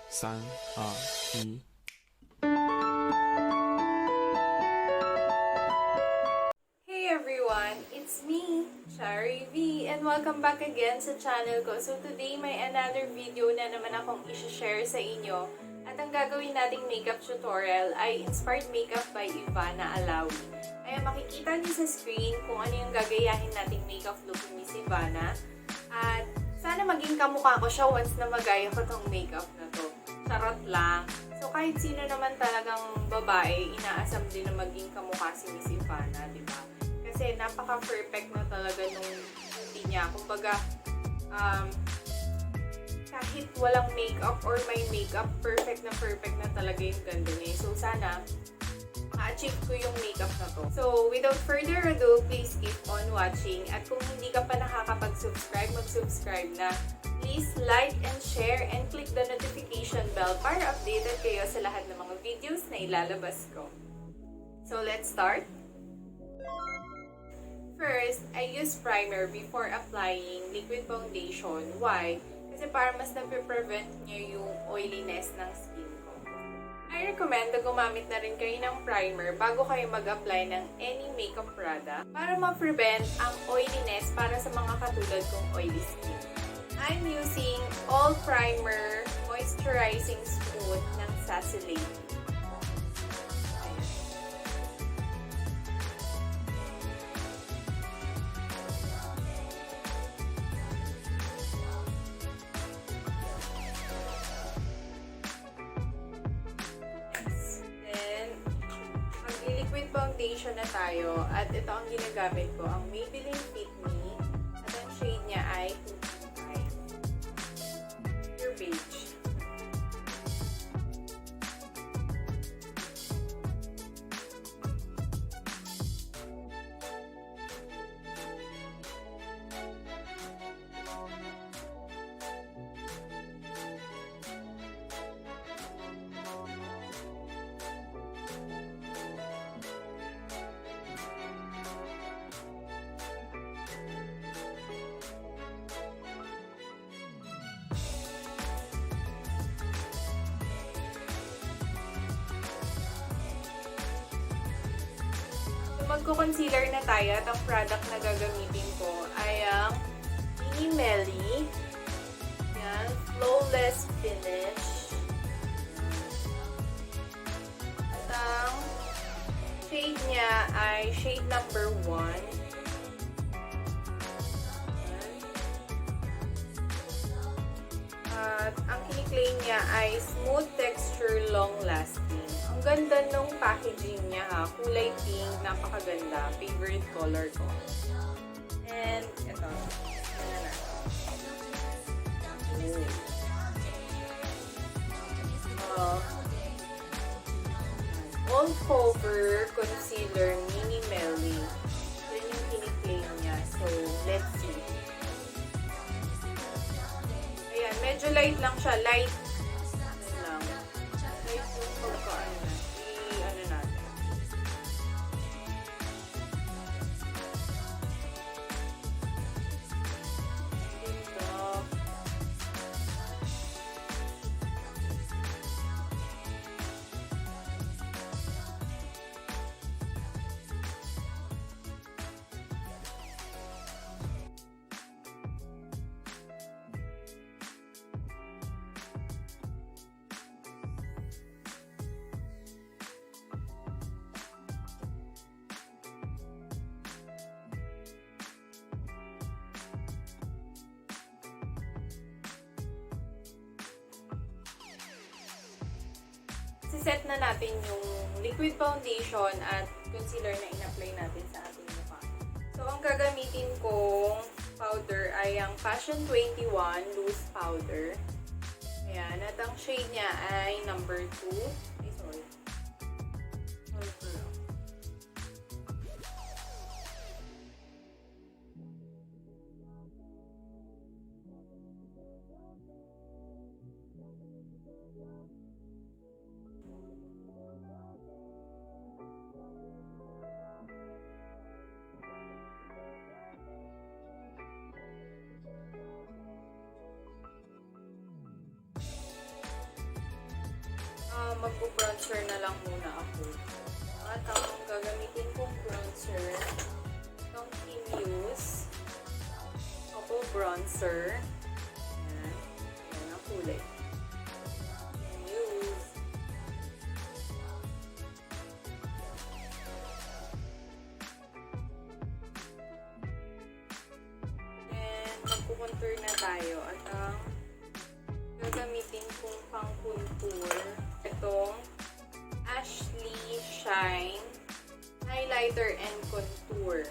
3、2、1。Hey everyone! It's me, Charie V, and welcome back again sa channel ko. So today may another video na naman akong i-share sa inyo. At ang gagawin nating makeup tutorial ay Inspired Makeup by Ivana. Kaya makikita niyo sa screen kung ano yung gagayahin nating makeup look ni Miss Ivana. At sana maging kamukha ko siya once na magaya ko tong makeup na to. Charot lang. So kahit sino naman talagang babae, inaasam din na maging kamukha si Miss Ivana, di ba? Kasi napaka-perfect na talaga nung beauty niya. Kumbaga, kahit walang makeup or may makeup, perfect na talaga yung ganda niya. So sana, ma-achieve ko yung makeup na to. So, without further ado, please keep on watching. At kung hindi ka pa nakakapag-subscribe, mag-subscribe na. Please like and share and click the notification bell para updated kayo sa lahat ng mga videos na ilalabas ko. So, let's start. First, I use primer before applying liquid foundation. Why? Kasi para mas nape-prevent niya yung oiliness ng skin ko. I recommend na gumamit na rin kayo ng primer bago kayo mag-apply ng any makeup product para ma-prevent ang oiliness para sa mga katulad kong oily skin. I'm using All Primer Moisturizing Smooth ng Sacelate. Liquid foundation na tayo at ito ang ginagamit ko, ang Maybelline Fit Me at ang shade niya ay 2.5 Pure Beige. Magko-concealer na tayo at ang product na gagamitin ko ay ang Mini Melly. Yan, Flawless Finish. At ang shade niya ay shade number 1. At ang kiniklaim niya ay Smooth Texture Long Lasting. Ang ganda nung packaging niya ha. Kulay pink. Napakaganda. Favorite color ko. And ito. All Cover Concealer Mini Melly. Yan yung kiniklaim niya. So, let's see. Ayan. Medyo light lang siya. Light lang. Light yung pagkaan na. I-ano natin. Dito. Siset na natin yung liquid foundation at concealer na in-apply natin sa ating mukha. So, ang gagamitin kong powder ay ang Fashion 21 Loose Powder. Ayan. At ang shade niya ay number 2. Ay, sorry. Number 2. magpo-bronzer na lang muna ako. At ang gagamitin kong bronzer, itong Kimuse Couple Bronzer. Ayan. Ayan ang kulay. Kimuse. And magpo-contour na tayo. At ang gagamitin kong pang-contour, itong Ashley Shine Highlighter and Contour.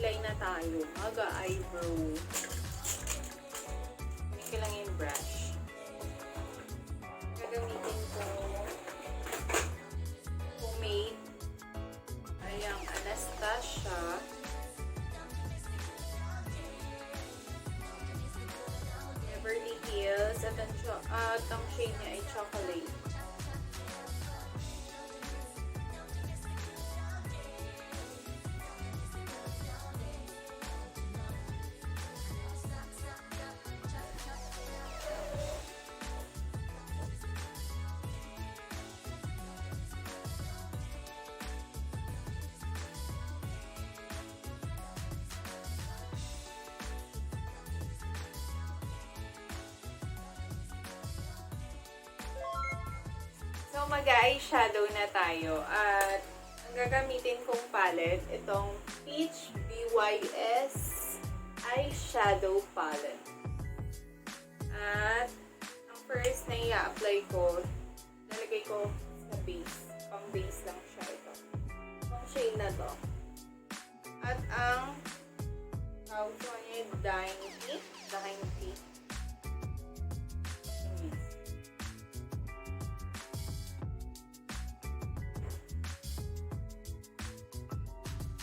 Kilay na tayo. Eyebrow. May ko lang yung brush. Gagamitin ko pomade. Ayang Anastasia. Beverly Hills. At ang shade niya ay chocolate. So, mag-eyeshadow na tayo. At ang gagamitin kong palette, itong Peach BYS Eyeshadow Palette. At ang first na i-apply ko, lalagay ko sa base. Pang base lang siya ito. Itong shade na to. At ang tawag ko niya, Dainty.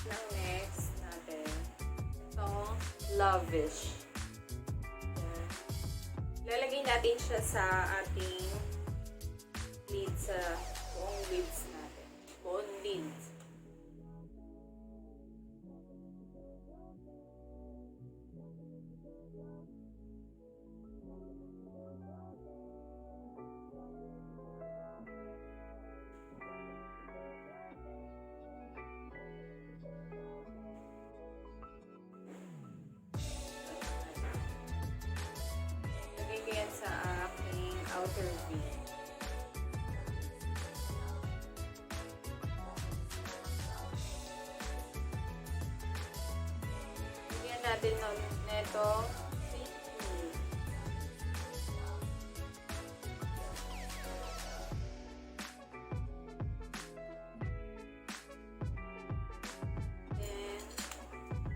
Next natin, itong Lavish. Ayan. Lalagay natin siya sa ating lid, sa buong lids natin. Buong lids. Yan sa aking outer V. Bigyan natin nito sweet. Then,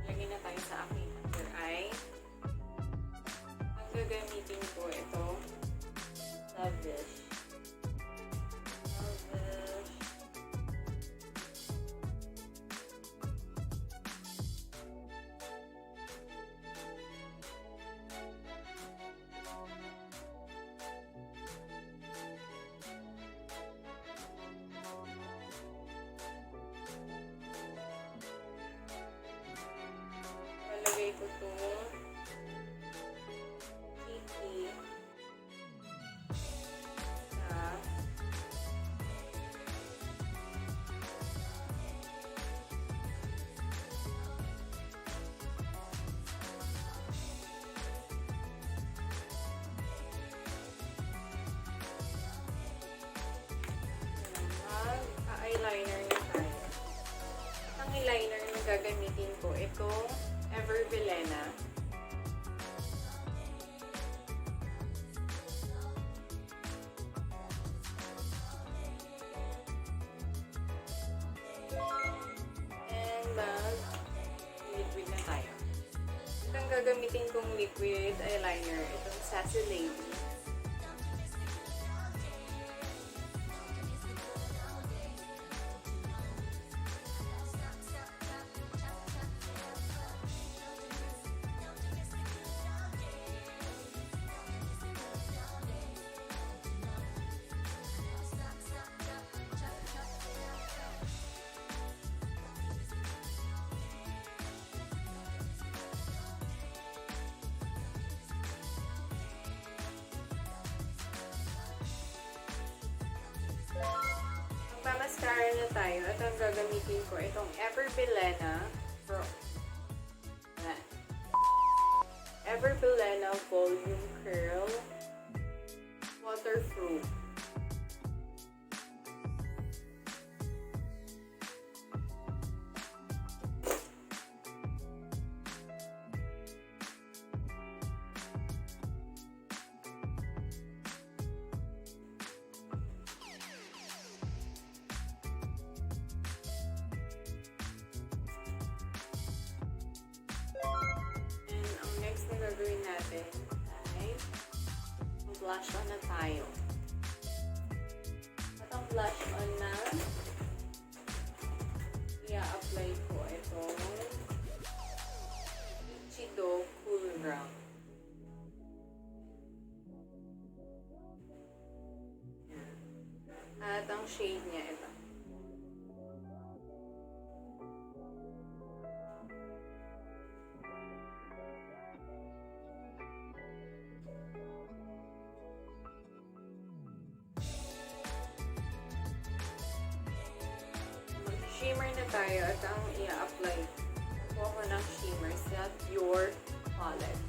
lagyan na tayo sa aking under eye. Gagamitin ko ito, Lavish. Lalagay ko itong eyeliner na tayo. Ang eyeliner gagamitin ko itong Everbilena. And mag-liquid na tayo. Itong gagamitin kong liquid eyeliner, itong Sassy Lady. Magpa-mascara na tayo at ang gagamitin ko itong Everbilena Volume Curl Waterproof. Gagawin natin ay blush on na tayo. At ang blush on na i-apply ko itong Chido Cool Brown. At ang shade niya ito. Shimmer na tayo at ang i-apply ko ng shimmer sa Pure palette.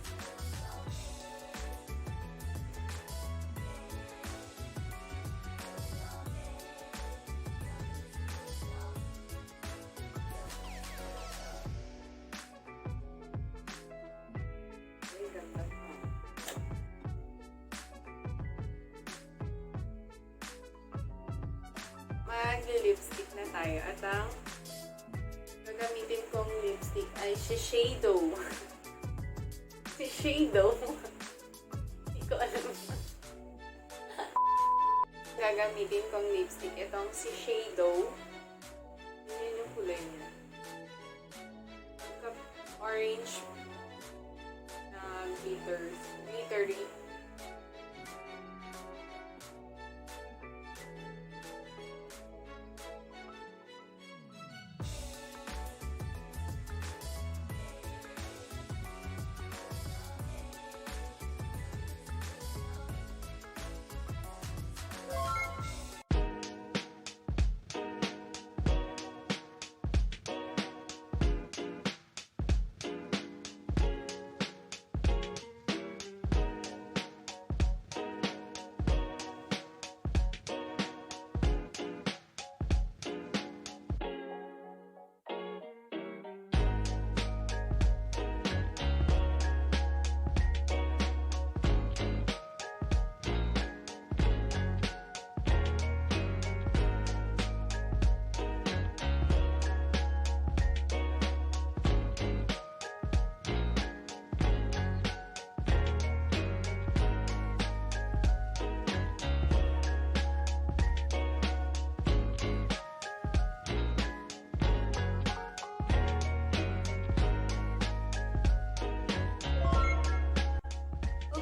Ay, ganda po. Mag-lipstick na tayo at ang gagamitin kong lipstick ay Shiseido. Shiseido? Hindi ko alam. Gagamitin kong lipstick itong Shiseido. Yun yung kulay niya. Orange na glittery.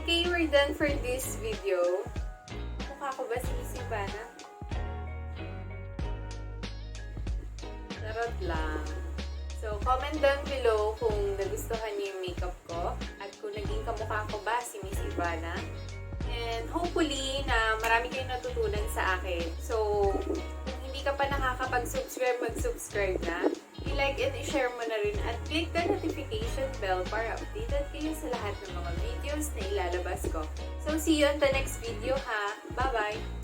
Okay, we're done for this video. Mukha ko ba si Ivana? Charot lang. So, comment down below kung nagustuhan niyo yung makeup ko at kung naging kamukha ko ba si Miss Ivana. And hopefully na marami kayong natutunan sa akin. So, kung hindi ka pa nakakapag-subscribe, mag-subscribe na. I-like and i-share mo na rin at click the notification bell para updated kayo sa lahat ng mga videos na ilalabas ko. So, see you on the next video ha. Bye-bye!